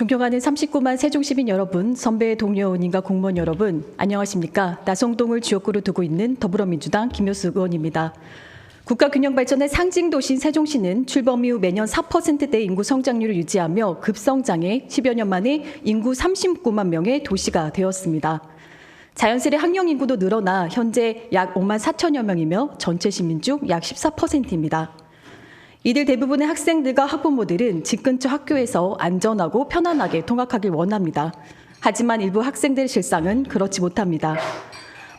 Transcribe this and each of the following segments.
존경하는 39만 세종시민 여러분, 선배 동료원인과 공무원 여러분, 안녕하십니까? 나성동을 지역구로 두고 있는 더불어민주당 김효수 의원입니다. 국가균형발전의 상징도시인 세종시는 출범 이후 매년 4%대 인구 성장률을 유지하며 급성장해 10여 년 만에 인구 39만 명의 도시가 되었습니다. 자연스레 학령 인구도 늘어나 현재 약 5만 4천여 명이며 전체 시민 중 약 14%입니다. 이들 대부분의 학생들과 학부모들은 집 근처 학교에서 안전하고 편안하게 통학하길 원합니다. 하지만 일부 학생들의 실상은 그렇지 못합니다.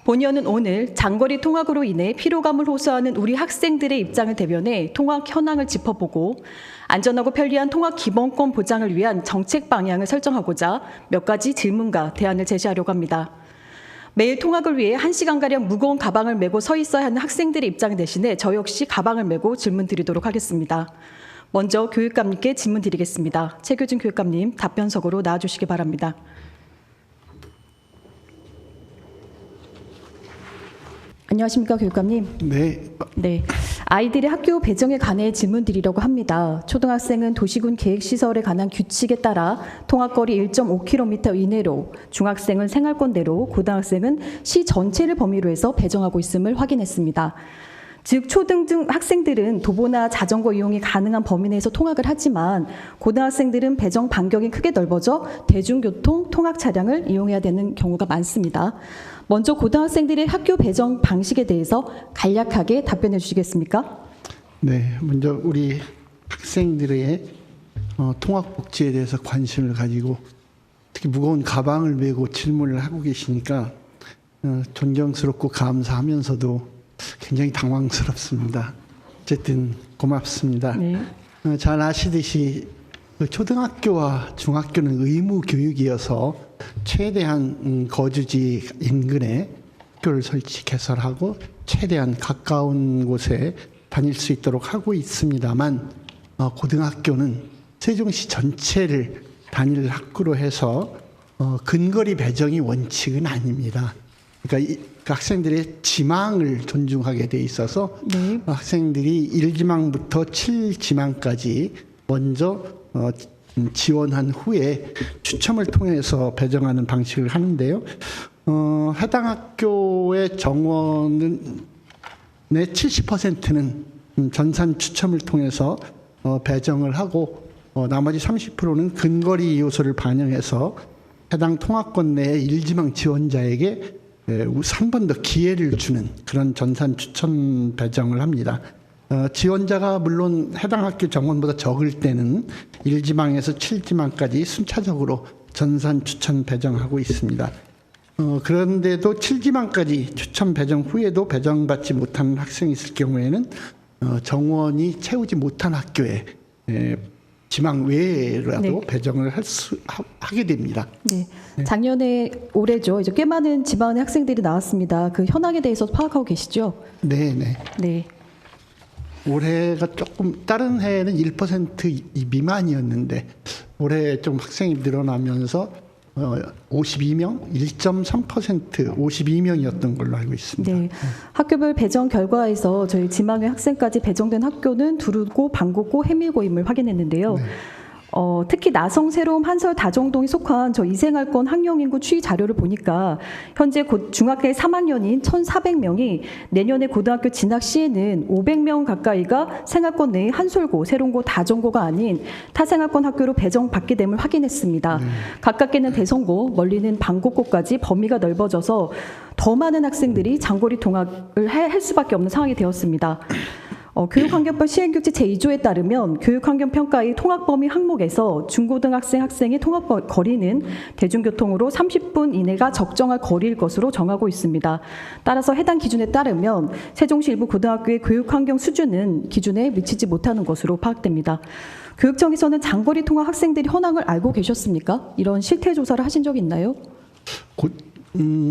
본 의원은 오늘 장거리 통학으로 인해 피로감을 호소하는 우리 학생들의 입장을 대변해 통학 현황을 짚어보고 안전하고 편리한 통학 기본권 보장을 위한 정책 방향을 설정하고자 몇 가지 질문과 대안을 제시하려고 합니다. 매일 통학을 위해 1시간가량 무거운 가방을 메고 서 있어야 하는 학생들의 입장 대신에 저 역시 가방을 메고 질문 드리도록 하겠습니다. 먼저 교육감님께 질문 드리겠습니다. 최규진 교육감님 답변석으로 나와주시기 바랍니다. 안녕하십니까, 교육감님. 네. 아이들의 학교 배정에 관해 질문 드리려고 합니다. 초등학생은 도시군 계획시설에 관한 규칙에 따라 통학거리 1.5km 이내로, 중학생은 생활권대로, 고등학생은 시 전체를 범위로 해서 배정하고 있음을 확인했습니다. 즉 초등 등 학생들은 도보나 자전거 이용이 가능한 범위 내에서 통학을 하지만 고등학생들은 배정 반경이 크게 넓어져 대중교통, 통학 차량을 이용해야 되는 경우가 많습니다. 먼저 고등학생들의 학교 배정 방식에 대해서 간략하게 답변해 주시겠습니까? 네, 먼저 우리 학생들의 통학 복지에 대해서 관심을 가지고 특히 무거운 가방을 메고 질문을 하고 계시니까 존경스럽고 감사하면서도 굉장히 당황스럽습니다. 어쨌든 고맙습니다. 네. 잘 아시듯이 초등학교와 중학교는 의무 교육이어서 최대한 거주지 인근에 학교를 설치 개설하고 최대한 가까운 곳에 다닐 수 있도록 하고 있습니다만 고등학교는 세종시 전체를 단일 학구로 해서 근거리 배정이 원칙은 아닙니다. 그러니까 학생들의 지망을 존중하게 돼 있어서 네. 학생들이 1지망부터 7지망까지 먼저 지원한 후에 추첨을 통해서 배정하는 방식을 하는데요. 해당 학교의 정원의 70%는 전산 추첨을 통해서 배정을 하고 나머지 30%는 근거리 요소를 반영해서 해당 통학권 내의 1지망 지원자에게 한 번 더 기회를 주는 그런 전산 추천 배정을 합니다. 지원자가 물론 해당 학교 정원보다 적을 때는 1지망에서 7지망까지 순차적으로 전산 추천 배정하고 있습니다. 그런데도 7지망까지 추천 배정 후에도 배정받지 못한 학생이 있을 경우에는 정원이 채우지 못한 학교에 지망 외에라도 네. 배정을 하게 됩니다. 네. 작년에 올해죠. 이제 꽤 많은 지방의 학생들이 나왔습니다. 그 현황에 대해서 파악하고 계시죠? 네. 네. 올해가 조금 다른 해에는 1% 미만이었는데 올해 좀 학생이 늘어나면서 52명, 1.3% 52명이었던 걸로 알고 있습니다. 네. 학교별 배정 결과에서 저희 지망의 학생까지 배정된 학교는 두르고, 방곡고, 해밀고임을 확인했는데요. 네. 특히 나성, 세롬, 한설, 다정동이 속한 저 이생활권 학령인구 추이 자료를 보니까 현재 중학교의 3학년인 1,400명이 내년에 고등학교 진학 시에는 500명 가까이가 생활권 내의 한솔고, 세롬고, 다정고가 아닌 타생활권 학교로 배정받게 됨을 확인했습니다. 가깝게는 대성고, 멀리는 방곡고까지 범위가 넓어져서 더 많은 학생들이 장거리 통학을 할 수밖에 없는 상황이 되었습니다. 교육환경법 시행규칙 제2조에 따르면 교육환경평가의 통학범위 항목에서 중고등학생 학생의 통학거리는 대중교통으로 30분 이내가 적정할 거리일 것으로 정하고 있습니다. 따라서 해당 기준에 따르면 세종시 일부 고등학교의 교육환경 수준은 기준에 미치지 못하는 것으로 파악됩니다. 교육청에서는 장거리 통학 학생들이 현황을 알고 계셨습니까? 이런 실태조사를 하신 적 있나요?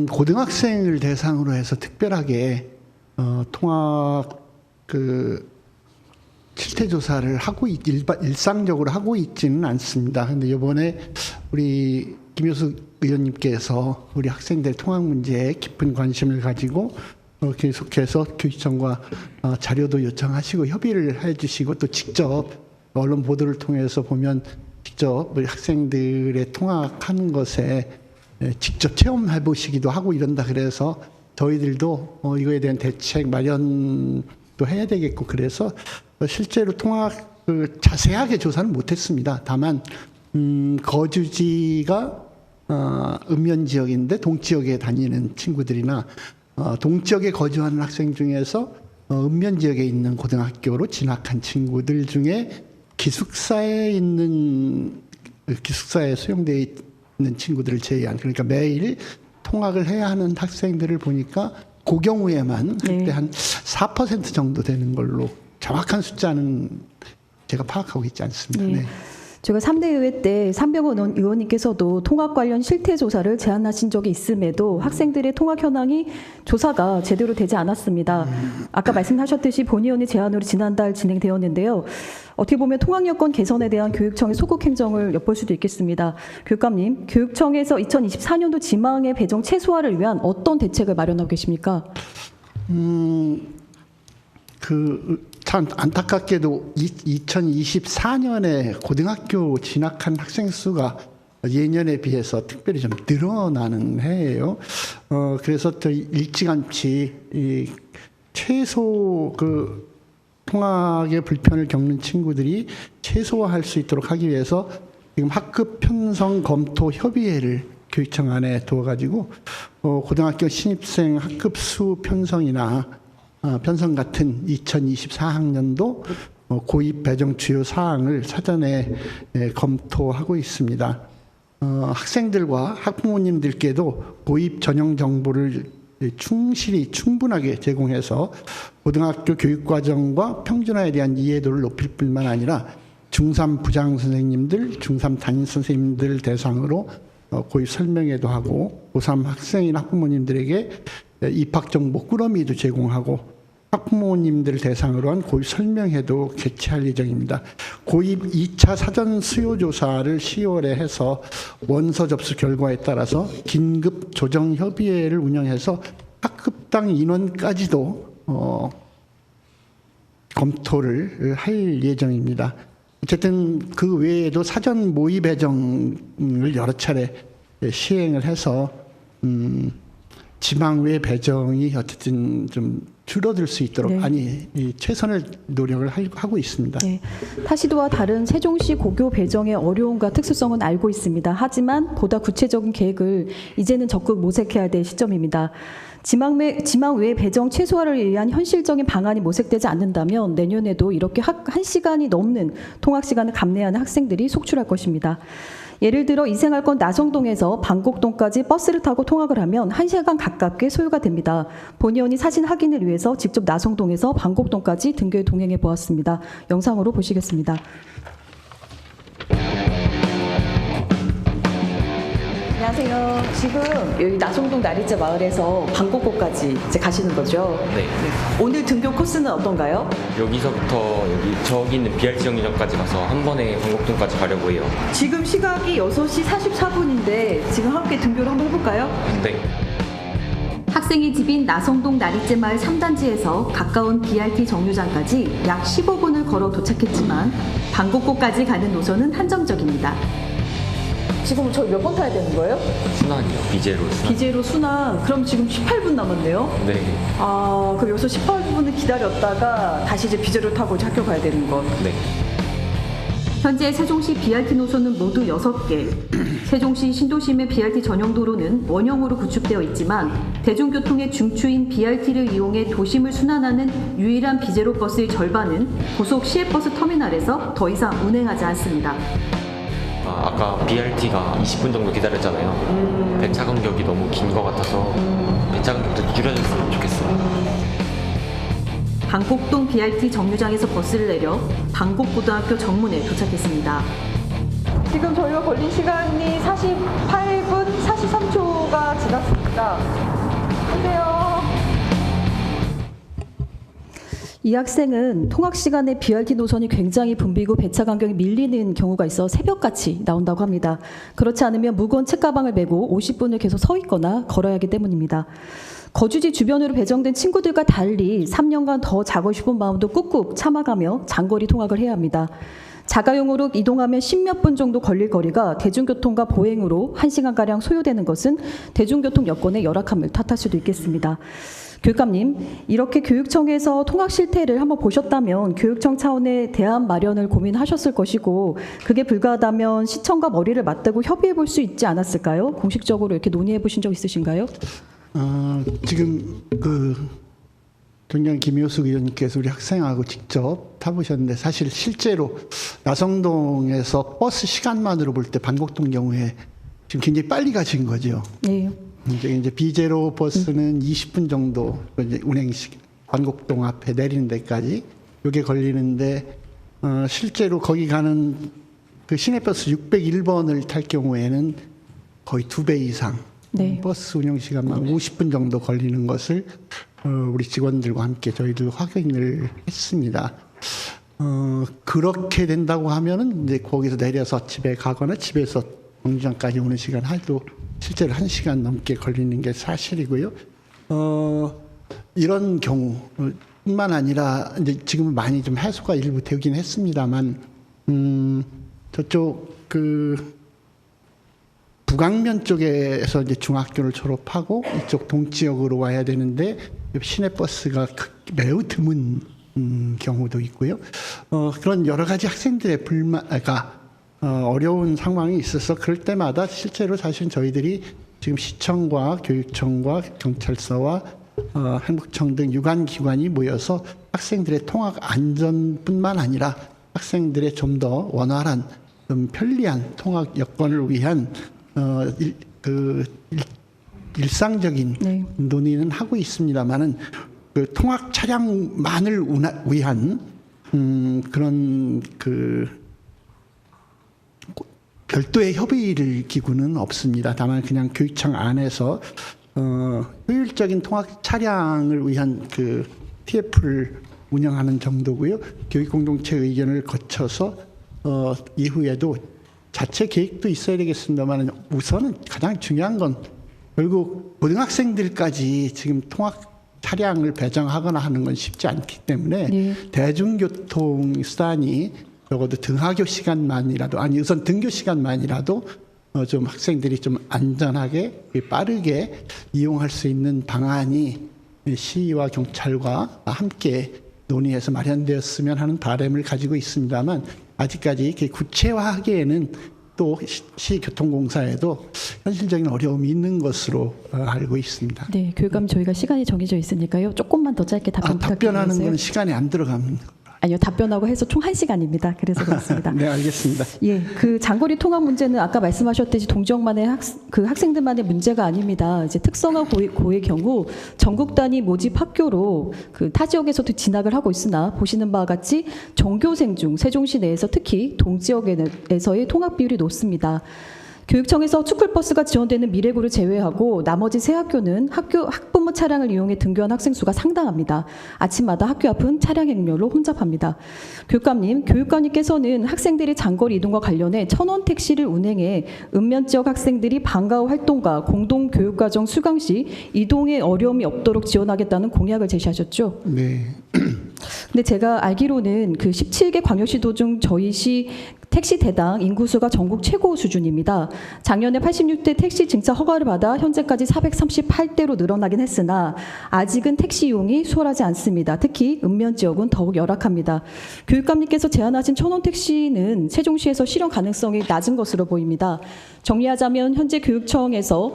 고등학생을 대상으로 해서 특별하게 통학 실태 조사를 하고 일상적으로 하고 있지는 않습니다. 그런데 이번에 우리 김효수 의원님께서 우리 학생들 통학 문제에 깊은 관심을 가지고 계속해서 교육청과 자료도 요청하시고 협의를 해주시고 또 직접 언론 보도를 통해서 보면 직접 우리 학생들의 통학하는 것에 직접 체험해 보시기도 하고 이런다 그래서 저희들도 이거에 대한 대책 마련도 해야 되겠고 그래서 실제로 통학을 자세하게 조사는 못했습니다. 다만 거주지가 읍면 지역인데 동지역에 다니는 친구들이나 동지역에 거주하는 학생 중에서 읍면 지역에 있는 고등학교로 진학한 친구들 중에 기숙사에 수용되어 있는 친구들을 제외한 그러니까 매일 통학을 해야 하는 학생들을 보니까 그 경우에만 그때 한 4% 정도 되는 걸로 정확한 숫자는 제가 파악하고 있지 않습니다. 네. 제가 3대 의회 때 상병원 의원님께서도 통학 관련 실태 조사를 제안하신 적이 있음에도 학생들의 통학 현황이 조사가 제대로 되지 않았습니다. 아까 말씀하셨듯이 본 의원의 제안으로 지난달 진행되었는데요. 어떻게 보면 통학 여건 개선에 대한 교육청의 소극 행정을 엿볼 수도 있겠습니다. 교육감님, 교육청에서 2024년도 지망의 배정 최소화를 위한 어떤 대책을 마련하고 계십니까? 참 안타깝게도 2024년에 고등학교 진학한 학생 수가 예년에 비해서 특별히 좀 늘어나는 해예요. 그래서 또 일찌감치 최소 통학의 불편을 겪는 친구들이 최소화할 수 있도록 하기 위해서 지금 학급 편성 검토 협의회를 교육청 안에 두어가지고 고등학교 신입생 학급 수 편성이나 편성 같은 2024학년도 고입 배정 주요 사항을 사전에 검토하고 있습니다. 학생들과 학부모님들께도 고입 전형 정보를 충분하게 제공해서 고등학교 교육과정과 평준화에 대한 이해도를 높일 뿐만 아니라 중3 부장 선생님들, 중3 담임 선생님들 대상으로 고입 설명회도 하고 고3 학생이나 학부모님들에게 입학정보 꾸러미도 제공하고 학부모님들 대상으로 한 고입 설명회도 개최할 예정입니다. 고입 2차 사전 수요조사를 10월에 해서 원서 접수 결과에 따라서 긴급 조정 협의회를 운영해서 학급당 인원까지도 검토를 할 예정입니다. 어쨌든 그 외에도 사전 모의 배정을 여러 차례 시행을 해서 지망 외 배정이 어쨌든 좀 줄어들 수 있도록 최선을 노력을 하고 있습니다. 네. 타시도와 다른 세종시 고교 배정의 어려움과 특수성은 알고 있습니다. 하지만 보다 구체적인 계획을 이제는 적극 모색해야 될 시점입니다. 지망 외 배정 최소화를 위한 현실적인 방안이 모색되지 않는다면 내년에도 이렇게 1시간이 넘는 통학 시간을 감내하는 학생들이 속출할 것입니다. 예를 들어 이생활권 나성동에서 방곡동까지 버스를 타고 통학을 하면 1시간 가깝게 소요가 됩니다. 본 의원이 사진 확인을 위해서 직접 나성동에서 방곡동까지 등교에 동행해 보았습니다. 영상으로 보시겠습니다. 안녕하세요. 지금 여기 나성동 나리자 마을에서 방곡고까지 이제 가시는 거죠? 네. 오늘 등교 코스는 어떤가요? 여기서부터 저기 있는 BRT 정류장까지 가서 한 번에 방곡동까지 가려고 해요. 지금 시각이 6시 44분인데 지금 함께 등교를 한번 해볼까요? 네. 학생의 집인 나성동 나리째 마을 3단지에서 가까운 BRT 정류장까지 약 15분을 걸어 도착했지만 방곡고까지 가는 노선은 한정적입니다. 지금 저희 몇 번 타야 되는 거예요? 순환이요. 비제로 순환. 비제로 순환. 그럼 지금 18분 남았네요? 네. 그럼 여기서 18분을 기다렸다가 다시 이제 비제로 타고 이제 학교 가야 되는 것. 네. 현재 세종시 BRT 노선은 모두 6개. 세종시 신도심의 BRT 전용 도로는 원형으로 구축되어 있지만 대중교통의 중추인 BRT를 이용해 도심을 순환하는 유일한 비제로 버스의 절반은 고속 시외버스 터미널에서 더 이상 운행하지 않습니다. 아까 BRT가 20분 정도 기다렸잖아요. 배차 간격이 너무 긴 것 같아서 배차 간격도 줄여줬으면 좋겠어요. 방곡동 BRT 정류장에서 버스를 내려 방곡고등학교 정문에 도착했습니다. 지금 저희가 걸린 시간이 48분 43초가 지났습니다. 안녕하세요. 이 학생은 통학 시간에 BRT 노선이 굉장히 붐비고 배차 간격이 밀리는 경우가 있어 새벽같이 나온다고 합니다. 그렇지 않으면 무거운 책가방을 메고 50분을 계속 서 있거나 걸어야 하기 때문입니다. 거주지 주변으로 배정된 친구들과 달리 3년간 더 자고 싶은 마음도 꾹꾹 참아가며 장거리 통학을 해야 합니다. 자가용으로 이동하면 10몇 분 정도 걸릴 거리가 대중교통과 보행으로 1시간가량 소요되는 것은 대중교통 여건의 열악함을 탓할 수도 있겠습니다. 교육감님, 이렇게 교육청에서 통학 실태를 한번 보셨다면 교육청 차원의 대안 마련을 고민하셨을 것이고, 그게 불가하다면 시청과 머리를 맞대고 협의해 볼 수 있지 않았을까요? 공식적으로 이렇게 논의해 보신 적 있으신가요? 지금 존경 김효숙 의원님께서 우리 학생하고 직접 타보셨는데, 사실 실제로 나성동에서 버스 시간만으로 볼 때 반곡동 경우에 지금 굉장히 빨리 가신 거죠. 네. 이제 비제로 버스는 20분 정도 이제 운행식 반곡동 앞에 내리는 데까지 이게 걸리는데, 실제로 거기 가는 그 시내버스 601번을 탈 경우에는 거의 2배 이상 네. 버스 운영 시간만 50분 정도 걸리는 것을 우리 직원들과 함께 저희도 확인을 했습니다. 그렇게 된다고 하면은 이제 거기서 내려서 집에 가거나 집에서 공주장까지 오는 시간 하도 실제로 1시간 넘게 걸리는 게 사실이고요. 이런 경우뿐만 아니라 이제 지금은 많이 좀 해소가 일부 되긴 했습니다만, 저쪽 북앙면 쪽에서 이제 중학교를 졸업하고 이쪽 동지역으로 와야 되는데 시내버스가 매우 드문 경우도 있고요. 그런 여러 가지 학생들의 어려운 상황이 있어서 그럴 때마다 실제로 사실 저희들이 지금 시청과 교육청과 경찰서와 행복청 등 유관기관이 모여서 학생들의 통학 안전뿐만 아니라 학생들의 좀 더 원활한, 좀 편리한 통학 여건을 위한 일상적인 네. 논의는 하고 있습니다만은 그 통학 차량만을 위한 그런 별도의 협의를 기구는 없습니다. 다만 그냥 교육청 안에서 효율적인 통학 차량을 위한 TF를 운영하는 정도고요. 교육공동체 의견을 거쳐서 이후에도 자체 계획도 있어야 되겠습니다만, 우선은 가장 중요한 건 결국 고등학생들까지 지금 통학 차량을 배정하거나 하는 건 쉽지 않기 때문에 네. 대중교통 수단이 적어도 등하교 시간만이라도, 아니 우선 등교 시간만이라도 좀 학생들이 좀 안전하게 빠르게 이용할 수 있는 방안이 시와 경찰과 함께 논의해서 마련되었으면 하는 바람을 가지고 있습니다만, 아직까지 구체화하기에는 또 시교통공사에도 현실적인 어려움이 있는 것으로 알고 있습니다. 네, 교육감 저희가 시간이 정해져 있으니까요. 조금만 더 짧게 답변 답변하는 부탁드리겠어요? 건 시간이 안 들어가는 거. 아니요, 답변하고 해서 총 1시간입니다. 그래서 그렇습니다. 네, 알겠습니다. 예, 장거리 통학 문제는 아까 말씀하셨듯이 동지역만의 학생들만의 문제가 아닙니다. 이제 특성화 고의 경우 전국 단위 모집 학교로 타 지역에서도 진학을 하고 있으나, 보시는 바와 같이 전교생 중 세종시 내에서 특히 동지역에서의 통학 비율이 높습니다. 교육청에서 스쿨버스가 지원되는 미래고를 제외하고 나머지 세 학교는 학부모 차량을 이용해 등교한 학생 수가 상당합니다. 아침마다 학교 앞은 차량 행렬로 혼잡합니다. 교육감님, 교육감님께서는 학생들의 장거리 이동과 관련해 천원 택시를 운행해 읍면 지역 학생들이 방과후 활동과 공동 교육과정 수강 시 이동에 어려움이 없도록 지원하겠다는 공약을 제시하셨죠? 네. 근데 제가 알기로는 17개 광역시도 중 저희 시 택시 대당 인구수가 전국 최고 수준입니다. 작년에 86대 택시 증차 허가를 받아 현재까지 438대로 늘어나긴 했으나 아직은 택시 이용이 수월하지 않습니다. 특히 읍면 지역은 더욱 열악합니다. 교육감님께서 제안하신 천원 택시는 세종시에서 실현 가능성이 낮은 것으로 보입니다. 정리하자면 현재 교육청에서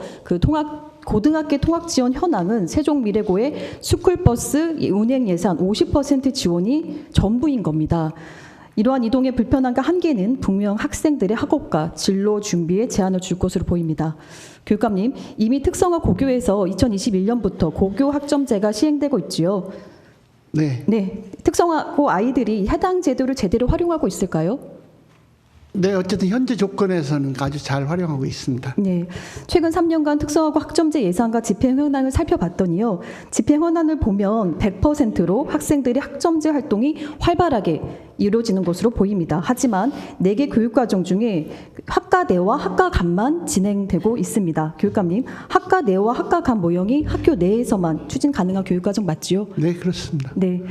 고등학교 통학 지원 현황은 세종 미래고의 스쿨버스 운행 예산 50% 지원이 전부인 겁니다. 이러한 이동의 불편함과 한계는 분명 학생들의 학업과 진로 준비에 제한을 줄 것으로 보입니다. 교육감님, 이미 특성화 고교에서 2021년부터 고교 학점제가 시행되고 있지요. 네. 네, 특성화고 아이들이 해당 제도를 제대로 활용하고 있을까요? 네, 어쨌든 현재 조건에서는 아주 잘 활용하고 있습니다. 네, 최근 3년간 특성화고 학점제 예산과 집행 현황을 살펴봤더니요, 집행 현황을 보면 100%로 학생들의 학점제 활동이 활발하게 이루어지는 것으로 보입니다. 하지만 4개 교육과정 중에 학과 내와 학과 간만 진행되고 있습니다. 교육감님, 학과 내와 학과 간 모형이 학교 내에서만 추진 가능한 교육과정 맞지요? 네, 그렇습니다. 네.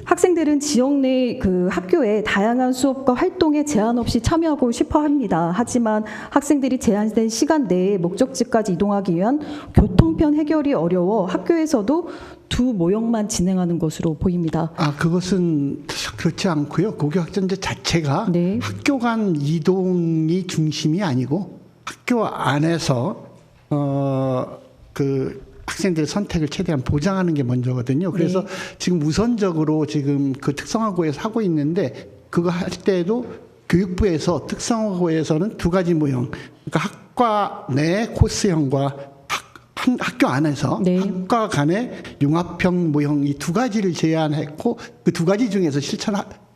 학생들은 지역 내 그 학교에 다양한 수업과 활동에 제한 없이 참여하고 싶어 합니다. 하지만 학생들이 제한된 시간 내에 목적지까지 이동하기 위한 교통편 해결이 어려워 학교에서도 두 모형만 진행하는 것으로 보입니다. 그것은 그렇지 않고요. 고교 학점제 자체가 네. 학교 간 이동이 중심이 아니고 학교 안에서 그 학생들의 선택을 최대한 보장하는 게 먼저거든요. 그래서 네. 지금 우선적으로 지금 그 특성화고에서 하고 있는데 그거 할 때도 교육부에서 특성화고에서는 두 가지 모형, 그러니까 학과 내 코스형과 학교 안에서 네. 학과 간의 융합형 모형 이 두 가지를 제안했고 그 두 가지 중에서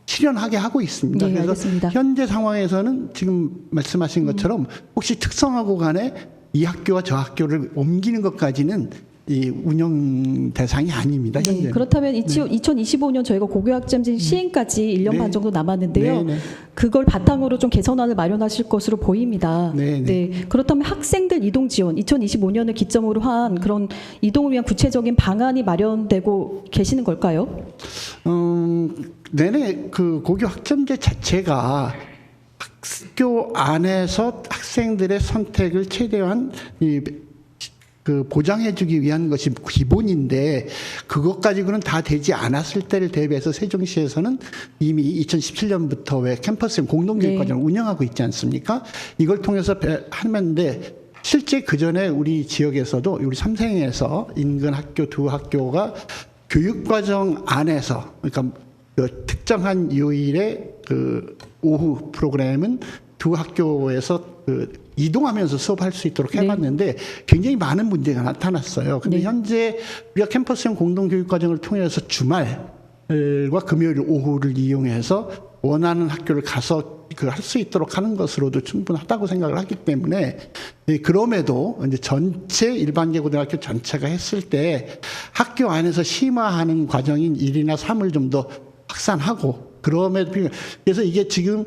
실현하게 하고 있습니다. 네, 그래서 알겠습니다. 현재 상황에서는 지금 말씀하신 것처럼 혹시 특성화고 간에 이 학교와 저 학교를 옮기는 것까지는 이 운영 대상이 아닙니다. 네, 현재는. 그렇다면 2025년 저희가 고교학점제 시행까지 1년 반 네. 정도 남았는데요. 네, 네. 그걸 바탕으로 좀 개선안을 마련하실 것으로 보입니다. 네, 네. 그렇다면 학생들 이동 지원 2025년을 기점으로 한 그런 이동을 위한 구체적인 방안이 마련되고 계시는 걸까요? 내내 그 고교 학점제 자체가 학교 안에서 학생들의 선택을 최대한 그 보장해주기 위한 것이 기본인데 그것 가지고는 다 되지 않았을 때를 대비해서 세종시에서는 이미 2017년부터 왜 캠퍼스 공동교육과정을 운영하고 있지 않습니까? 이걸 통해서 하는데 실제 그 전에 우리 지역에서도 우리 삼성에서 인근 학교 두 학교가 교육과정 안에서 그러니까 그 특정한 요일에 그 오후 프로그램은 두 학교에서 그 이동하면서 수업할 수 있도록 해봤는데 굉장히 많은 문제가 나타났어요. 근데 네. 현재 우리가 캠퍼스형 공동교육과정을 통해서 주말과 금요일 오후를 이용해서 원하는 학교를 가서 그 할 수 있도록 하는 것으로도 충분하다고 생각을 하기 때문에 그럼에도 이제 전체 일반계 고등학교 전체가 했을 때 학교 안에서 심화하는 과정인 1이나 3을 좀 더 확산하고 그럼에도 그래서 이게 지금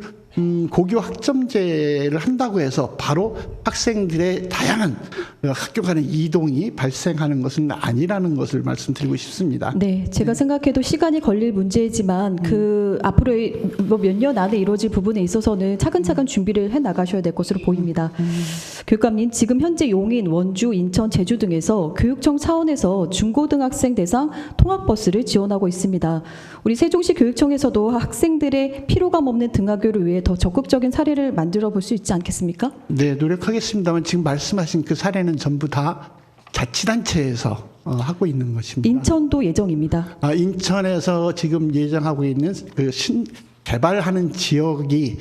고교 학점제를 한다고 해서 바로 학생들의 다양한 학교 간의 이동이 발생하는 것은 아니라는 것을 말씀드리고 싶습니다. 네, 제가 생각해도 시간이 걸릴 문제이지만 그 앞으로 몇 년 안에 이루어질 부분에 있어서는 차근차근 준비를 해 나가셔야 될 것으로 보입니다. 교육감님, 지금 현재 용인, 원주, 인천, 제주 등에서 교육청 차원에서 중고등학생 대상 통학버스를 지원하고 있습니다. 우리 세종시 교육청에서도 학생들의 피로감 없는 등하교를 위해 더 적극적인 사례를 만들어 볼 수 있지 않겠습니까? 네, 노력하겠습니다만 지금 말씀하신 그 사례는 전부 다 자치단체에서 하고 있는 것입니다. 인천도 예정입니다. 인천에서 지금 예정하고 있는 그 개발하는 지역이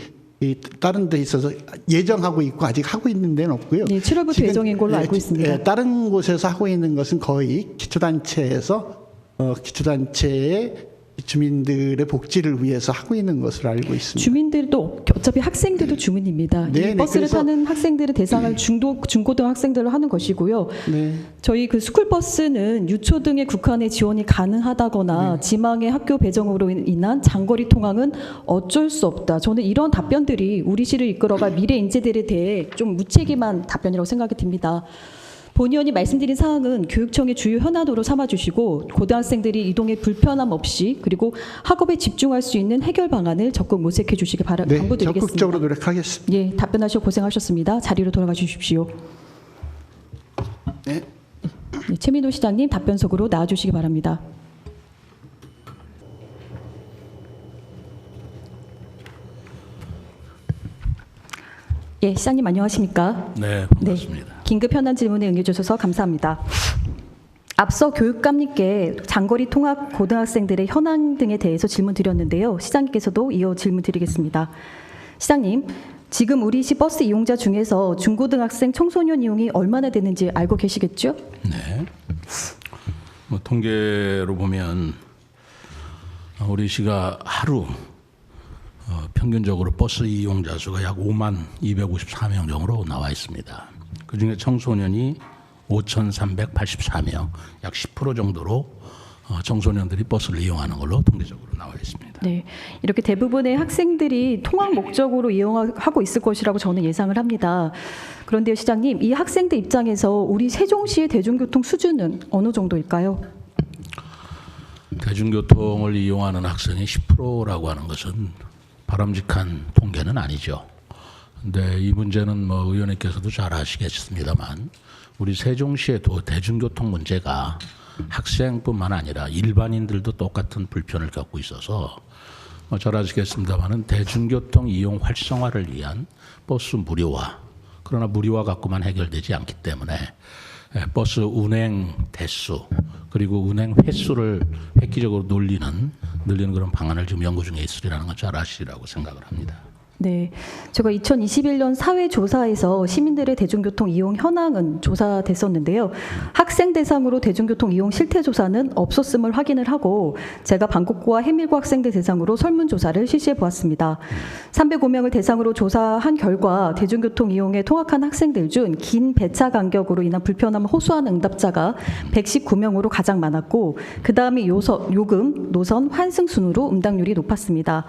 다른 데 있어서 예정하고 있고 아직 하고 있는 데는 없고요. 네, 7월부터 지금, 예정인 걸로 알고 있습니다. 다른 곳에서 하고 있는 것은 거의 기초단체에서 기초단체의 주민들의 복지를 위해서 하고 있는 것으로 알고 있습니다. 주민들도 어차피 학생들도 주민입니다. 네, 이 버스를 그래서 타는 학생들의 대상을 중고등 학생들로 하는 것이고요. 네. 저희 그 스쿨버스는 유초등의 국한의 지원이 가능하다거나 지망의 학교 배정으로 인한 장거리 통학은 어쩔 수 없다. 저는 이런 답변들이 우리 시를 이끌어갈 미래 인재들에 대해 좀 무책임한 답변이라고 생각이 듭니다. 본 의원이 말씀드린 사항은 교육청의 주요 현안으로 삼아주시고 고등학생들이 이동에 불편함 없이 그리고 학업에 집중할 수 있는 해결 방안을 적극 모색해 주시기 네, 당부드리겠습니다. 적극적으로 노력하겠습니다. 예, 답변하시고 고생하셨습니다. 자리로 돌아가 주십시오. 네. 네, 최민호 시장님 답변석으로 나와주시기 바랍니다. 예, 시장님 안녕하십니까? 네, 반갑습니다. 긴급 현안 질문에 응해주셔서 감사합니다. 앞서 교육감님께 장거리 통학 고등학생들의 현황 등에 대해서 질문 드렸는데요. 시장님께서도 이어 질문 드리겠습니다. 시장님, 지금 우리 시 버스 이용자 중에서 중고등학생 청소년 이용이 얼마나 되는지 알고 계시겠죠? 네. 뭐 통계로 보면 우리 시가 하루 평균적으로 버스 이용자 수가 약 5만 254명 정도로 나와 있습니다. 그중에 청소년이 5,384명, 약 10% 정도로 청소년들이 버스를 이용하는 걸로 통계적으로 나와 있습니다. 네, 이렇게 대부분의 학생들이 통학 목적으로 이용하고 있을 것이라고 저는 예상을 합니다. 그런데요, 시장님, 이 학생들 입장에서 우리 세종시의 대중교통 수준은 어느 정도일까요? 대중교통을 이용하는 학생이 10%라고 하는 것은 바람직한 통계는 아니죠. 근데 이 문제는 뭐 의원님께서도 잘 아시겠습니다만 우리 세종시에도 대중교통 문제가 학생뿐만 아니라 일반인들도 똑같은 불편을 겪고 있어서 잘 아시겠습니다만은 대중교통 이용 활성화를 위한 버스 무료화, 그러나 무료화 갖고만 해결되지 않기 때문에 버스 운행 대수 그리고 운행 횟수를 획기적으로 늘리는 그런 방안을 지금 연구 중에 있으리라는 건 잘 아시리라고 생각을 합니다. 네, 제가 2021년 사회조사에서 시민들의 대중교통 이용 현황은 조사됐었는데요. 학생 대상으로 대중교통 이용 실태 조사는 없었음을 확인을 하고 제가 방국고와 해밀고 학생들 대상으로 설문조사를 실시해 보았습니다. 305명을 대상으로 조사한 결과 대중교통 이용에 통학한 학생들 중 긴 배차 간격으로 인한 불편함을 호소하는 응답자가 119명으로 가장 많았고 그 다음이 요금, 노선, 환승 순으로 응답률이 높았습니다.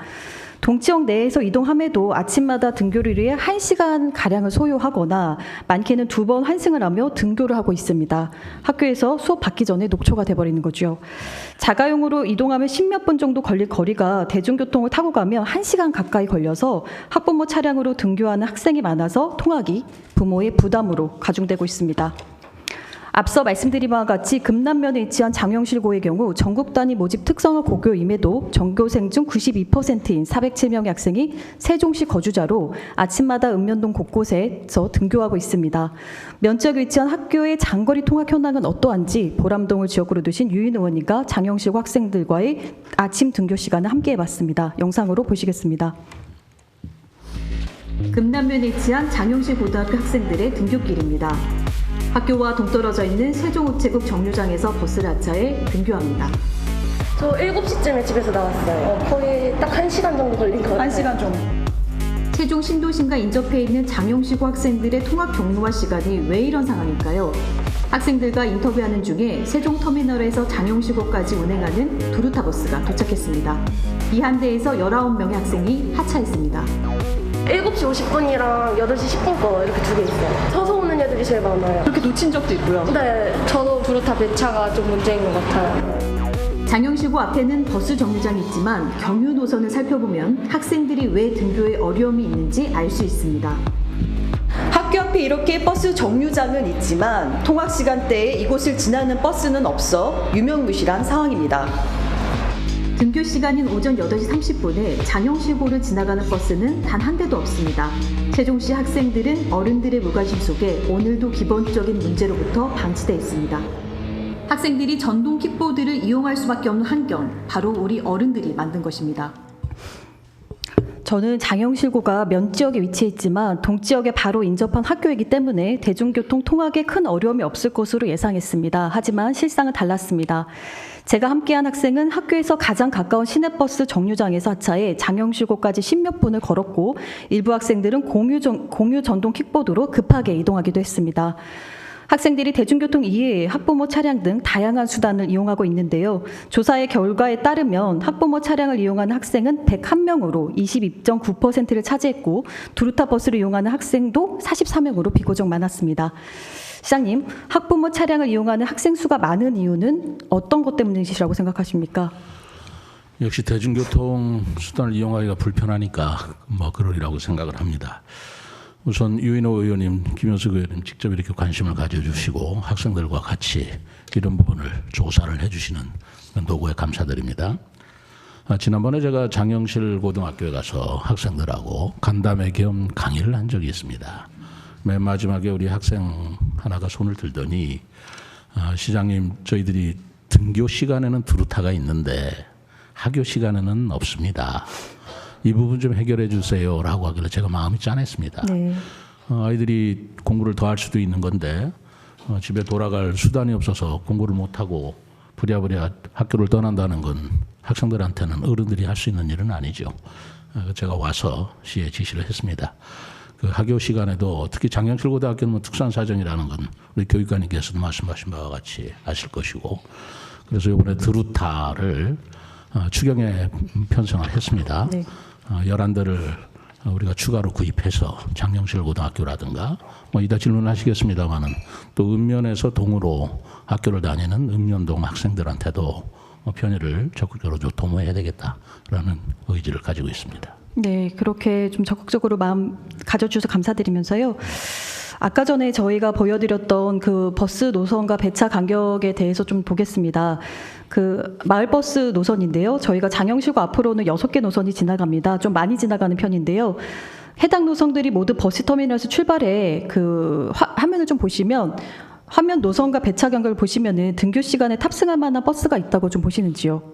동지역 내에서 이동함에도 아침마다 등교를 위해 1시간가량을 소요하거나 많게는 2번 환승을 하며 등교를 하고 있습니다. 학교에서 수업 받기 전에 녹초가 돼버리는 거죠. 자가용으로 이동하면 10몇 분 정도 걸릴 거리가 대중교통을 타고 가면 1시간 가까이 걸려서 학부모 차량으로 등교하는 학생이 많아서 통학이 부모의 부담으로 가중되고 있습니다. 앞서 말씀드린 바와 같이 금남면에 위치한 장영실고의 경우 전국 단위 모집 특성화 고교임에도 전교생 중 92%인 407명의 학생이 세종시 거주자로 아침마다 읍면동 곳곳에서 등교하고 있습니다. 면적에 위치한 학교의 장거리 통학 현황은 어떠한지 보람동을 지역구로 두신 유인 의원님과 장영실고 학생들과의 아침 등교 시간을 함께해봤습니다. 영상으로 보시겠습니다. 금남면에 위치한 장영실 고등학교 학생들의 등교길입니다. 학교와 동떨어져 있는 세종우체국 정류장에서 버스를 하차해 등교합니다. 저 7시쯤에 집에서 나왔어요. 거의 딱 1시간 정도 걸린 것 같아요. 1시간 정도. 세종 신도심과 인접해 있는 장영시고 학생들의 통학 경로와 시간이 왜 이런 상황일까요? 학생들과 인터뷰하는 중에 세종터미널에서 장영시고까지 운행하는 두루타 버스가 도착했습니다. 이 한 대에서 19명의 학생이 하차했습니다. 7시 50분이랑 8시 10분 거 이렇게 두 개 있어요. 서서 오는 애들이 제일 많아요. 그렇게 놓친 적도 있고요. 네, 저도 두루타 배차가 좀 문제인 것 같아요. 장영시고 앞에는 버스 정류장이 있지만 경유 노선을 살펴보면 학생들이 왜 등교에 어려움이 있는지 알 수 있습니다. 학교 앞에 이렇게 버스 정류장은 있지만 통학 시간대에 이곳을 지나는 버스는 없어 유명무실한 상황입니다. 등교 시간인 오전 8시 30분에 장영시고를 지나가는 버스는 단 한 대도 없습니다. 세종시 학생들은 어른들의 무관심 속에 오늘도 기본적인 문제로부터 방치되어 있습니다. 학생들이 전동 킥보드를 이용할 수밖에 없는 환경, 바로 우리 어른들이 만든 것입니다. 저는 장영실고가 면지역에 위치해 있지만 동지역에 바로 인접한 학교이기 때문에 대중교통 통학에 큰 어려움이 없을 것으로 예상했습니다. 하지만 실상은 달랐습니다. 제가 함께한 학생은 학교에서 가장 가까운 시내버스 정류장에서 하차해 장영실고까지 10몇 분을 걸었고 일부 학생들은 공유 전동 킥보드로 급하게 이동하기도 했습니다. 학생들이 대중교통 이외에 학부모 차량 등 다양한 수단을 이용하고 있는데요. 조사의 결과에 따르면 학부모 차량을 이용하는 학생은 101명으로 22.9%를 차지했고 두루타 버스를 이용하는 학생도 44명으로 비교적 많았습니다. 시장님, 학부모 차량을 이용하는 학생 수가 많은 이유는 어떤 것 때문이시라고 생각하십니까? 역시 대중교통 수단을 이용하기가 불편하니까 그러리라고 생각을 합니다. 우선 유인호 의원님, 김효석 의원님 직접 이렇게 관심을 가져주시고 학생들과 같이 이런 부분을 조사를 해주시는 노고에 감사드립니다. 지난번에 제가 장영실 고등학교에 가서 학생들하고 간담회 겸 강의를 한 적이 있습니다. 맨 마지막에 우리 학생 하나가 손을 들더니 시장님, 저희들이 등교 시간에는 두루타가 있는데 하교 시간에는 없습니다. 이 부분 좀 해결해 주세요라고 하길래 제가 마음이 짠했습니다. 네. 아이들이 공부를 더 할 수도 있는 건데 집에 돌아갈 수단이 없어서 공부를 못하고 부랴부랴 학교를 떠난다는 건 학생들한테는 어른들이 할 수 있는 일은 아니죠. 제가 와서 시에 지시를 했습니다. 그 학교 시간에도 특히 장영실고등학교는 특수한 사정이라는 건 우리 교육관님께서도 말씀하신 바와 같이 아실 것이고 그래서 이번에 드루타를 추경에 편성을 했습니다. 네. 11대를 우리가 추가로 구입해서 장영실고등학교라든가 이따 질문하시겠습니다만은 또 읍면에서 동으로 학교를 다니는 읍면동 학생들한테도 편의를 적극적으로 좀 도모해야 되겠다라는 의지를 가지고 있습니다. 네, 그렇게 좀 적극적으로 마음 가져주셔서 감사드리면서요. 아까 전에 저희가 보여드렸던 그 버스 노선과 배차 간격에 대해서 좀 보겠습니다. 그 마을버스 노선인데요. 저희가 장영실고 앞으로는 6개 노선이 지나갑니다. 좀 많이 지나가는 편인데요. 해당 노선들이 모두 버스터미널에서 출발해 그 화면을 좀 보시면 화면 노선과 배차 간격을 보시면은 등교 시간에 탑승할 만한 버스가 있다고 좀 보시는지요?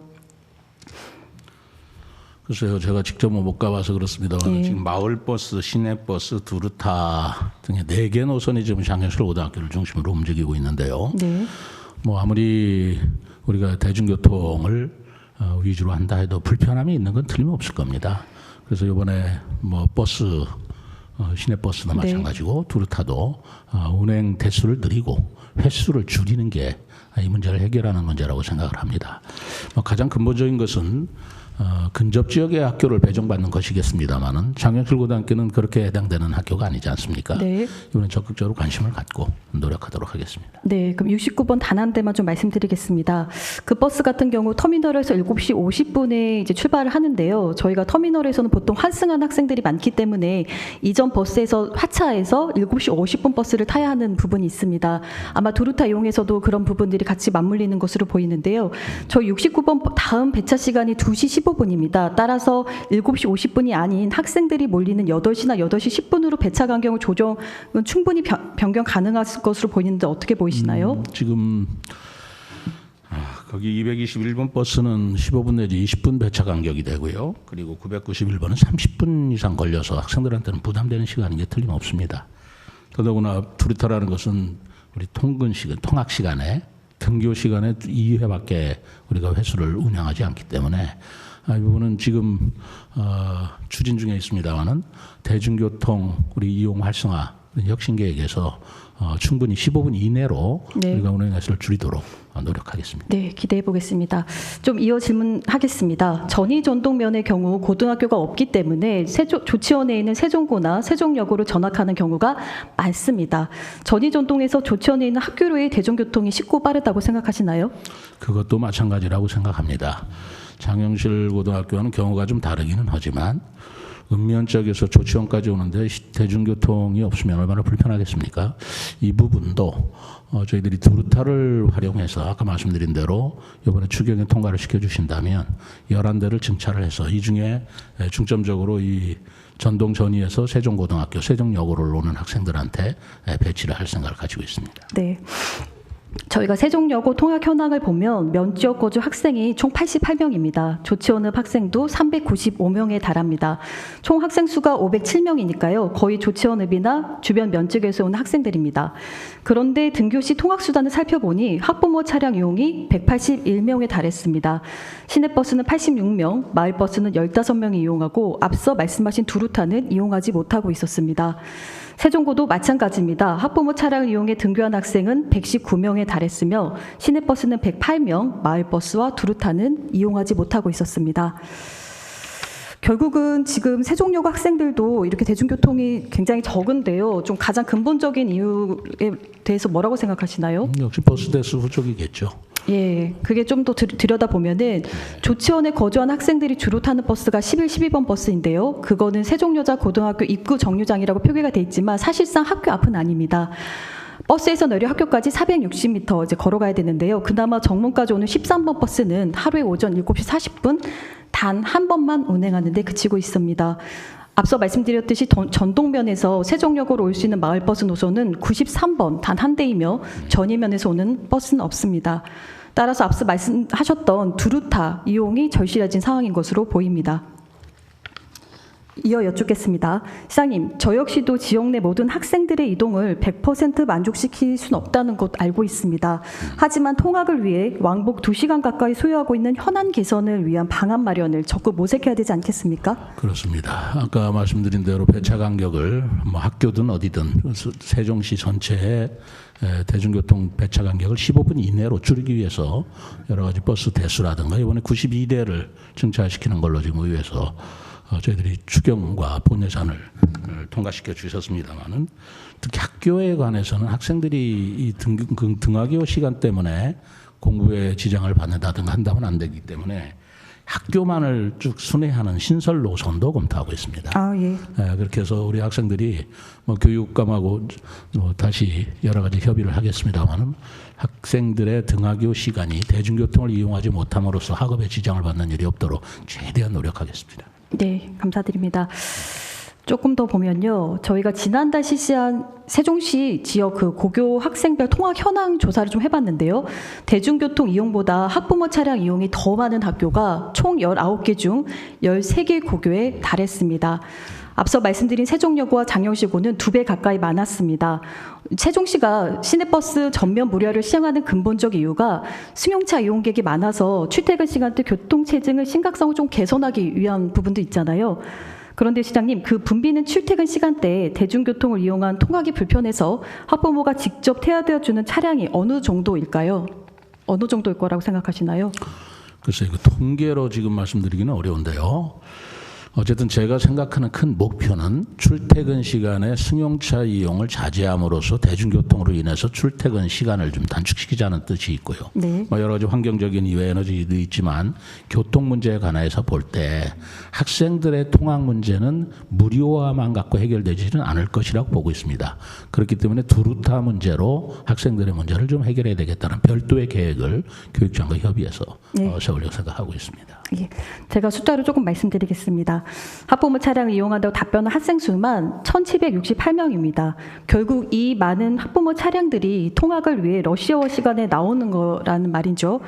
글쎄요, 제가 직접 못 가봐서 그렇습니다만 예. 지금 마을버스, 시내버스, 두루타 등의 4개 노선이 지금 장영실 고등학교를 중심으로 움직이고 있는데요. 네. 뭐 아무리 우리가 대중교통을 위주로 한다 해도 불편함이 있는 건 틀림없을 겁니다. 그래서 이번에 뭐 버스, 시내버스나 네. 마찬가지고 두루타도 운행 대수를 늘리고 횟수를 줄이는 게 이 문제를 해결하는 문제라고 생각을 합니다. 가장 근본적인 것은 근접 지역의 학교를 배정받는 것이겠습니다만은 장영실 고등학교는 그렇게 해당되는 학교가 아니지 않습니까? 네. 이번엔 적극적으로 관심을 갖고 노력하도록 하겠습니다. 네, 그럼 69번 단 한 대만 좀 말씀드리겠습니다. 그 버스 같은 경우 터미널에서 7시 50분에 이제 출발을 하는데요. 저희가 터미널에서는 보통 환승한 학생들이 많기 때문에 이전 버스에서 하차해서 7시 50분 버스를 타야 하는 부분이 있습니다. 아마 두루타 이용해서도 그런 부분들이 같이 맞물리는 것으로 보이는데요. 저희 69번 다음 배차 시간이 2시 15분입니다. 따라서 7시 50분이 아닌 학생들이 몰리는 8시나 8시 10분으로 배차 간격을 조정은 충분히 변경 가능할 것으로 보이는데 어떻게 보이시나요? 지금 거기 221번 버스는 15분 내지 20분 배차 간격이 되고요. 그리고 991번은 30분 이상 걸려서 학생들한테는 부담되는 시간인 게 틀림없습니다. 더더구나 두루타라는 것은 우리 통근 시간, 통학 시간에 등교 시간에 2회밖에 우리가 회수를 운영하지 않기 때문에 이 부분은 지금 추진 중에 있습니다만은 대중교통 우리 이용 활성화 혁신 계획에서 충분히 15분 이내로 네. 우리가 운행 횟수를 줄이도록 노력하겠습니다. 네, 기대해 보겠습니다. 좀 이어 질문하겠습니다. 전이 전동면의 경우 고등학교가 없기 때문에 조치원에 있는 세종고나 세종역으로 전학하는 경우가 많습니다. 전이 전동에서 조치원에 있는 학교로의 대중교통이 쉽고 빠르다고 생각하시나요? 그것도 마찬가지라고 생각합니다. 장영실 고등학교는 경우가 좀 다르기는 하지만 읍면 지역에서 조치원까지 오는데 대중교통이 없으면 얼마나 불편하겠습니까? 이 부분도 저희들이 두루타를 활용해서 아까 말씀드린 대로 이번에 추경에 통과를 시켜주신다면 11대를 증차를 해서 이 중에 중점적으로 이 전동 전이에서 세종고등학교, 세종역으로 오는 학생들한테 배치를 할 생각을 가지고 있습니다. 네. 저희가 세종여고 통학 현황을 보면 면지역 거주 학생이 총 88명입니다. 조치원읍 학생도 395명에 달합니다. 총 학생 수가 507명이니까요. 거의 조치원읍이나 주변 면적에서 온 학생들입니다. 그런데 등교 시 통학 수단을 살펴보니 학부모 차량 이용이 181명에 달했습니다. 시내버스는 86명, 마을버스는 15명이 이용하고 앞서 말씀하신 두루타는 이용하지 못하고 있었습니다. 세종고도 마찬가지입니다. 학부모 차량을 이용해 등교한 학생은 119명에 달했으며 시내버스는 108명, 마을버스와 두루타는 이용하지 못하고 있었습니다. 결국은 지금 세종역 학생들도 이렇게 대중교통이 굉장히 적은데요. 좀 가장 근본적인 이유에 대해서 뭐라고 생각하시나요? 역시 버스 대수 부족이겠죠. 예, 그게 좀 더 들여다보면은 조치원에 거주한 학생들이 주로 타는 버스가 11, 12번 버스인데요. 그거는 세종여자고등학교 입구 정류장이라고 표기가 돼 있지만 사실상 학교 앞은 아닙니다. 버스에서 내려 학교까지 460m 이제 걸어가야 되는데요. 그나마 정문까지 오는 13번 버스는 하루에 오전 7시 40분 단 한 번만 운행하는 데 그치고 있습니다. 앞서 말씀드렸듯이 전동면에서 세종역으로 올 수 있는 마을버스 노선은 93번 단 한 대이며 전이면에서 오는 버스는 없습니다. 따라서 앞서 말씀하셨던 두루타 이용이 절실해진 상황인 것으로 보입니다. 이어 여쭙겠습니다. 시장님, 저 역시도 지역 내 모든 학생들의 이동을 100% 만족시킬 수는 없다는 것 알고 있습니다. 하지만 통학을 위해 왕복 2시간 가까이 소요하고 있는 현안 개선을 위한 방안 마련을 적극 모색해야 되지 않겠습니까? 그렇습니다. 아까 말씀드린 대로 배차 간격을 뭐 학교든 어디든 세종시 전체의 대중교통 배차 간격을 15분 이내로 줄이기 위해서 여러 가지 버스 대수라든가 이번에 92대를 증차시키는 걸로 지금 의회에서 저희들이 추경과 본 예산을 통과시켜 주셨습니다만은 특히 학교에 관해서는 학생들이 이 등하교 시간 때문에 공부에 지장을 받는다든가 한다면 안 되기 때문에 학교만을 쭉 순회하는 신설 노선도 검토하고 있습니다. 아, 예. 그렇게 해서 우리 학생들이 뭐 교육감하고 다시 여러 가지 협의를 하겠습니다만은 학생들의 등하교 시간이 대중교통을 이용하지 못함으로써 학업에 지장을 받는 일이 없도록 최대한 노력하겠습니다. 네, 감사드립니다. 조금 더 보면요, 저희가 지난달 실시한 세종시 지역 그 고교 학생별 통학 현황 조사를 좀 해봤는데요. 대중교통 이용보다 학부모 차량 이용이 더 많은 학교가 총 19개 중 13개 고교에 달했습니다. 앞서 말씀드린 세종여고와 장영시고는 2배 가까이 많았습니다. 세종시가 시내버스 전면 무료를 시행하는 근본적 이유가 승용차 이용객이 많아서 출퇴근 시간대 교통체증의 심각성을 좀 개선하기 위한 부분도 있잖아요. 그런데 시장님, 그 붐비는 출퇴근 시간대에 대중교통을 이용한 통학이 불편해서 학부모가 직접 태워되어 주는 차량이 어느 정도일까요? 어느 정도일 거라고 생각하시나요? 글쎄요, 그 통계로 지금 말씀드리기는 어려운데요. 어쨌든 제가 생각하는 큰 목표는 출퇴근 시간에 승용차 이용을 자제함으로써 대중교통으로 인해서 출퇴근 시간을 좀 단축시키자는 뜻이 있고요. 네. 뭐 여러 가지 환경적인 이외 에너지도 있지만 교통 문제에 관해서 볼 때 학생들의 통학 문제는 무료화만 갖고 해결되지는 않을 것이라고 보고 있습니다. 그렇기 때문에 두루타 문제로 학생들의 문제를 좀 해결해야 되겠다는 별도의 계획을 교육청과 협의해서 세우려고 생각하고 있습니다. 예, 제가 숫자로 조금 말씀드리겠습니다. 학부모 차량을 이용한다고 답변한 학생 수만 1,768명입니다. 결국 이 많은 학부모 차량들이 통학을 위해 러시아워 시간에 나오는 거라는 말이죠.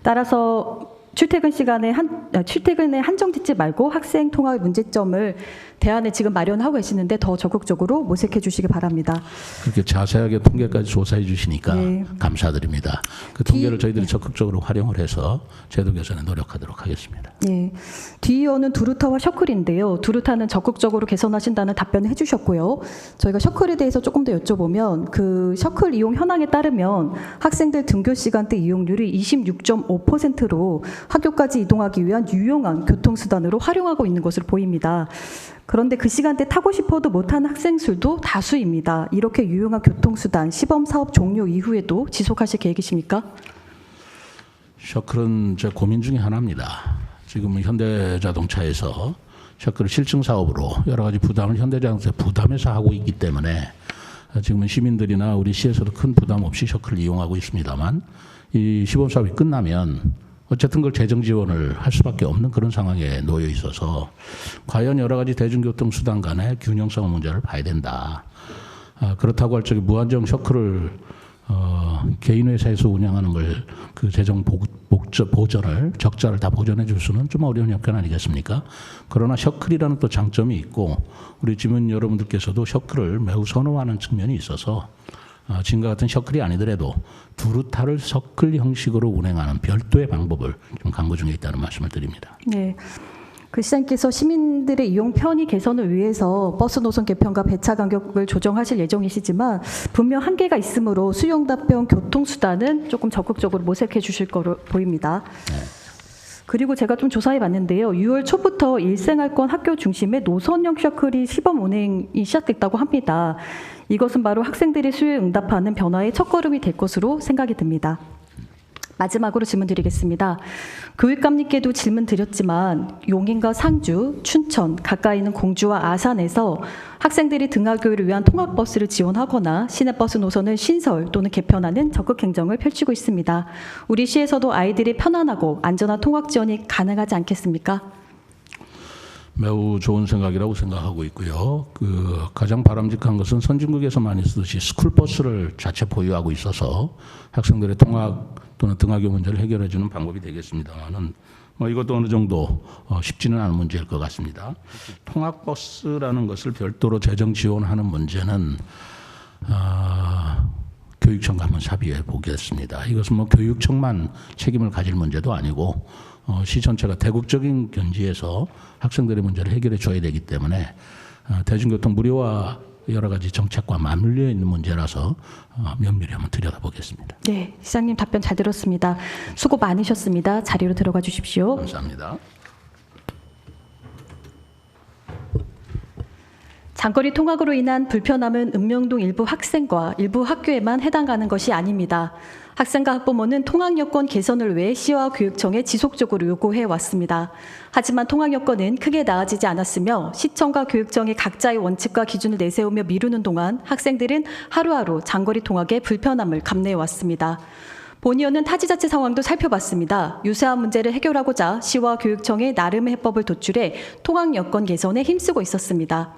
따라서 출퇴근에 한정 짓지 말고 학생 통학 문제점을 대안을 지금 마련하고 계시는데 더 적극적으로 모색해 주시기 바랍니다. 그렇게 자세하게 통계까지 조사해 주시니까 네. 감사드립니다. 그 통계를 저희들이 적극적으로 활용을 해서 제도 개선에 노력하도록 하겠습니다. 네, 뒤이어는 두루타와 셔클인데요. 두루타는 적극적으로 개선하신다는 답변을 해주셨고요. 저희가 셔클에 대해서 조금 더 여쭤보면 그 셔클 이용 현황에 따르면 학생들 등교 시간대 이용률이 26.5%로 학교까지 이동하기 위한 유용한 교통수단으로 활용하고 있는 것으로 보입니다. 그런데 그 시간대 타고 싶어도 못하는 학생 수도 다수입니다. 이렇게 유용한 교통수단 시범 사업 종료 이후에도 지속하실 계획이십니까? 셔클은 제 고민 중에 하나입니다. 지금은 현대자동차에서 셔클을 실증 사업으로 여러 가지 부담을 현대자동차에 부담해서 하고 있기 때문에 지금은 시민들이나 우리 시에서도 큰 부담 없이 셔클을 이용하고 있습니다만 이 시범 사업이 끝나면 어쨌든 그걸 재정 지원을 할 수밖에 없는 그런 상황에 놓여 있어서 과연 여러 가지 대중교통 수단 간의 균형성 문제를 봐야 된다. 그렇다고 할 적에 무한정 셔클을 개인 회사에서 운영하는 걸 그 재정 보전을 적자를 다 보전해 줄 수는 좀 어려운 형편 아니겠습니까? 그러나 셔클이라는 또 장점이 있고 우리 주민 여러분들께서도 셔클을 매우 선호하는 측면이 있어서 지금과 같은 셔클이 아니더라도 두루타를 서클 형식으로 운행하는 별도의 방법을 좀 강구 중에 있다는 말씀을 드립니다. 네. 그 시장님께서 시민들의 이용 편의 개선을 위해서 버스 노선 개편과 배차 간격을 조정하실 예정이시지만 분명 한계가 있으므로 수용답변 교통수단은 조금 적극적으로 모색해 주실 거로 보입니다. 네. 그리고 제가 좀 조사해 봤는데요. 6월 초부터 일생활권 학교 중심의 노선형 셔클이 시범 운행이 시작됐다고 합니다. 이것은 바로 학생들의 수요에 응답하는 변화의 첫걸음이 될 것으로 생각이 듭니다. 마지막으로 질문 드리겠습니다. 교육감님께도 질문 드렸지만 용인과 상주, 춘천, 가까이 있는 공주와 아산에서 학생들이 등하교를 위한 통학버스를 지원하거나 시내버스 노선을 신설 또는 개편하는 적극 행정을 펼치고 있습니다. 우리 시에서도 아이들이 편안하고 안전한 통학 지원이 가능하지 않겠습니까? 매우 좋은 생각이라고 생각하고 있고요. 그 가장 바람직한 것은 선진국에서 많이 쓰듯이 스쿨버스를 자체 보유하고 있어서 학생들의 통학 또는 등하교 문제를 해결해 주는 방법이 되겠습니다만은 뭐 이것도 어느 정도 쉽지는 않은 문제일 것 같습니다. 통학버스라는 것을 별도로 재정 지원하는 문제는 교육청과 한번 합의해 보겠습니다. 이것은 뭐 교육청만 책임을 가질 문제도 아니고 시 전체가 대국적인 견지에서 학생들의 문제를 해결해 줘야 되기 때문에 대중교통 무료화 여러 가지 정책과 맞물려 있는 문제라서 면밀히 한번 들여다보겠습니다. 네, 시장님 답변 잘 들었습니다. 수고 많으셨습니다. 자리로 들어가 주십시오. 감사합니다. 장거리 통학으로 인한 불편함은 읍명동 일부 학생과 일부 학교에만 해당하는 것이 아닙니다. 학생과 학부모는 통학 여건 개선을 위해 시와 교육청에 지속적으로 요구해 왔습니다. 하지만 통학 여건은 크게 나아지지 않았으며 시청과 교육청이 각자의 원칙과 기준을 내세우며 미루는 동안 학생들은 하루하루 장거리 통학에 불편함을 감내해 왔습니다. 본의원은 타지자체 상황도 살펴봤습니다. 유사한 문제를 해결하고자 시와 교육청에 나름의 해법을 도출해 통학 여건 개선에 힘쓰고 있었습니다.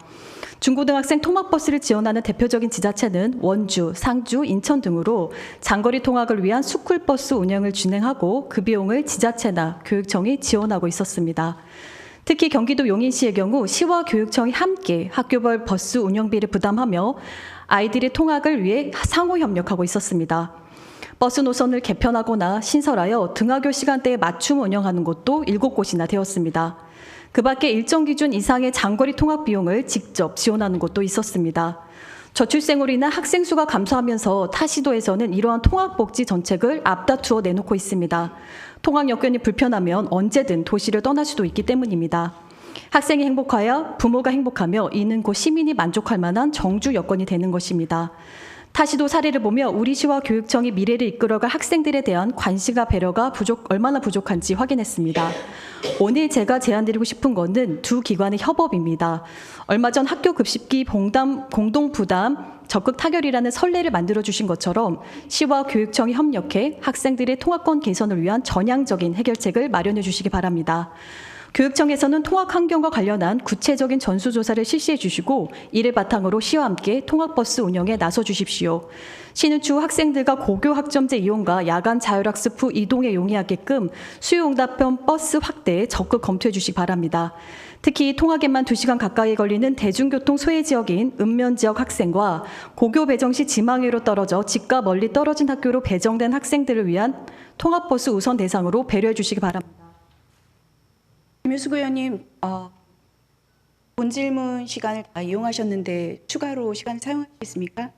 중고등학생 통학버스를 지원하는 대표적인 지자체는 원주, 상주, 인천 등으로 장거리 통학을 위한 스쿨버스 운영을 진행하고 그 비용을 지자체나 교육청이 지원하고 있었습니다. 특히 경기도 용인시의 경우 시와 교육청이 함께 학교별 버스 운영비를 부담하며 아이들의 통학을 위해 상호 협력하고 있었습니다. 버스 노선을 개편하거나 신설하여 등하교 시간대에 맞춤 운영하는 곳도 7곳이나 되었습니다. 그 밖에 일정 기준 이상의 장거리 통학 비용을 직접 지원하는 곳도 있었습니다. 저출생으로 인한 학생 수가 감소하면서 타 시도에서는 이러한 통학복지 정책을 앞다투어 내놓고 있습니다. 통학 여건이 불편하면 언제든 도시를 떠날 수도 있기 때문입니다. 학생이 행복하여 부모가 행복하며 이는 곧 시민이 만족할 만한 정주 여건이 되는 것입니다. 타시도 사례를 보며 우리 시와 교육청이 미래를 이끌어갈 학생들에 대한 관심과 배려가 얼마나 부족한지 확인했습니다. 오늘 제가 제안드리고 싶은 것은 두 기관의 협업입니다. 얼마 전 학교 급식비 공동 부담 적극 타결이라는 선례를 만들어 주신 것처럼 시와 교육청이 협력해 학생들의 통학권 개선을 위한 전향적인 해결책을 마련해 주시기 바랍니다. 교육청에서는 통학 환경과 관련한 구체적인 전수조사를 실시해 주시고 이를 바탕으로 시와 함께 통학버스 운영에 나서 주십시오. 시는 추후 학생들과 고교 학점제 이용과 야간 자율학습 후 이동에 용이하게끔 수요응답형 버스 확대에 적극 검토해 주시기 바랍니다. 특히 통학에만 2시간 가까이 걸리는 대중교통 소외 지역인 읍면 지역 학생과 고교 배정 시 지망회로 떨어져 집과 멀리 떨어진 학교로 배정된 학생들을 위한 통학버스 우선 대상으로 배려해 주시기 바랍니다. 김효숙 의원님, 본 질문 시간을 다 이용하셨는데 추가로 시간 사용하시겠습니까?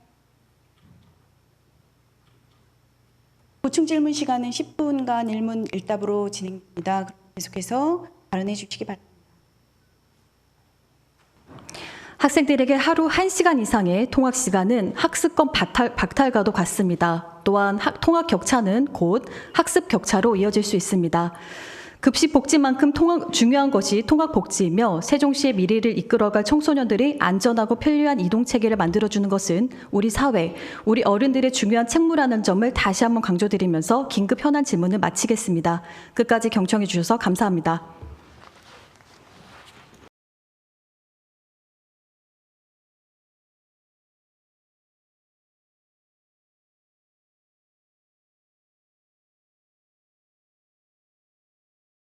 보충 질문 시간은 10분간 1문 1답으로 진행됩니다. 계속해서 발언해 주시기 바랍니다. 학생들에게 하루 1시간 이상의 통학 시간은 학습권 박탈과도 같습니다. 또한 통학 격차는 곧 학습 격차로 이어질 수 있습니다. 급식 복지만큼 중요한 것이 통학 복지이며 세종시의 미래를 이끌어갈 청소년들이 안전하고 편리한 이동 체계를 만들어주는 것은 우리 사회, 우리 어른들의 중요한 책무라는 점을 다시 한번 강조드리면서 긴급 현안 질문을 마치겠습니다. 끝까지 경청해 주셔서 감사합니다.